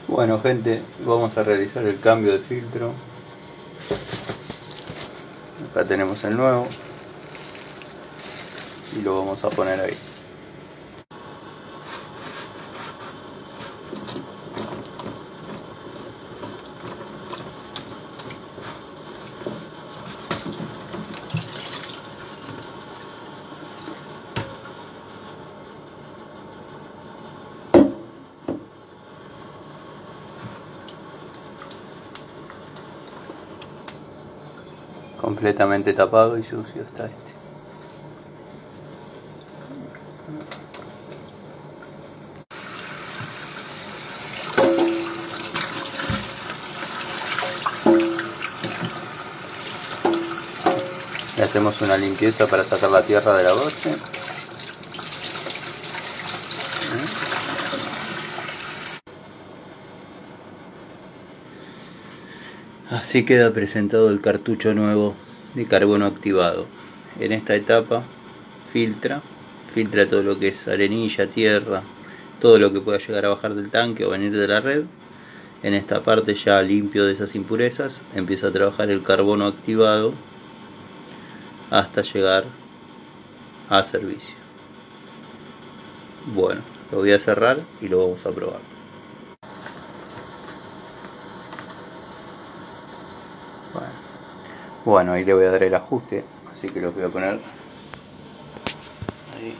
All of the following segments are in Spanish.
Bueno gente, vamos a realizar el cambio de filtro. Acá tenemos el nuevo y lo vamos a poner ahí. Completamente tapado y sucio está este. Le hacemos una limpieza para sacar la tierra de la base. Así queda presentado el cartucho nuevo de carbono activado. En esta etapa filtra todo lo que es arenilla, tierra, todo lo que pueda llegar a bajar del tanque o venir de la red. En esta parte ya limpio de esas impurezas, empieza a trabajar el carbono activado hasta llegar a servicio. Bueno, lo voy a cerrar y lo vamos a probar. Bueno, ahí le voy a dar el ajuste, así que lo voy a poner ahí.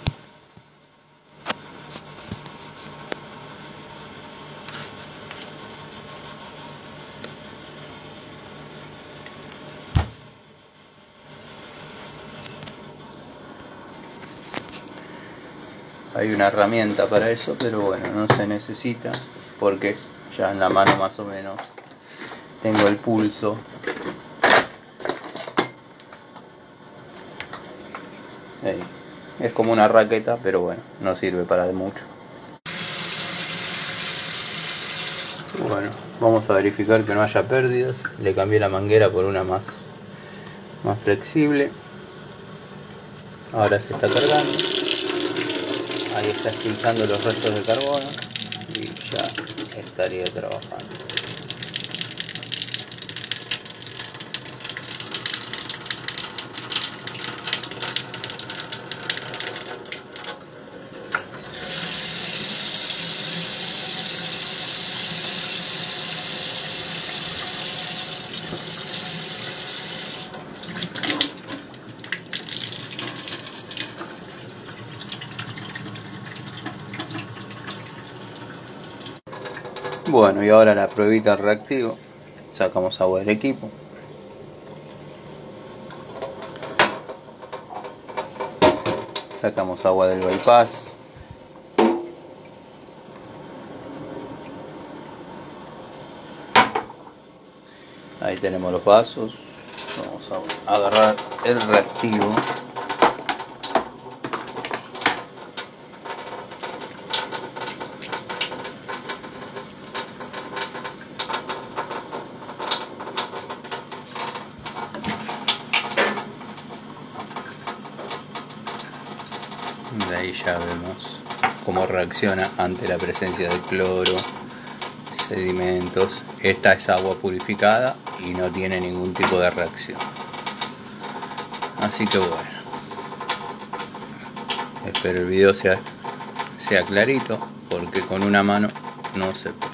Hay una herramienta para eso, pero bueno, no se necesita porque ya en la mano más o menos tengo el pulso. Ahí. Es como una raqueta, pero bueno, no sirve para de mucho. Bueno, vamos a verificar que no haya pérdidas. Le cambié la manguera por una más flexible. Ahora se está cargando. Ahí está expulsando los restos de carbono y ya estaría trabajando. Bueno, y ahora la pruebita al reactivo. Sacamos agua del equipo. Sacamos agua del bypass. Ahí tenemos los vasos. Vamos a agarrar el reactivo. De ahí ya vemos cómo reacciona ante la presencia de cloro, sedimentos. Esta es agua purificada y no tiene ningún tipo de reacción. Así que bueno, espero el video sea clarito, porque con una mano no se puede.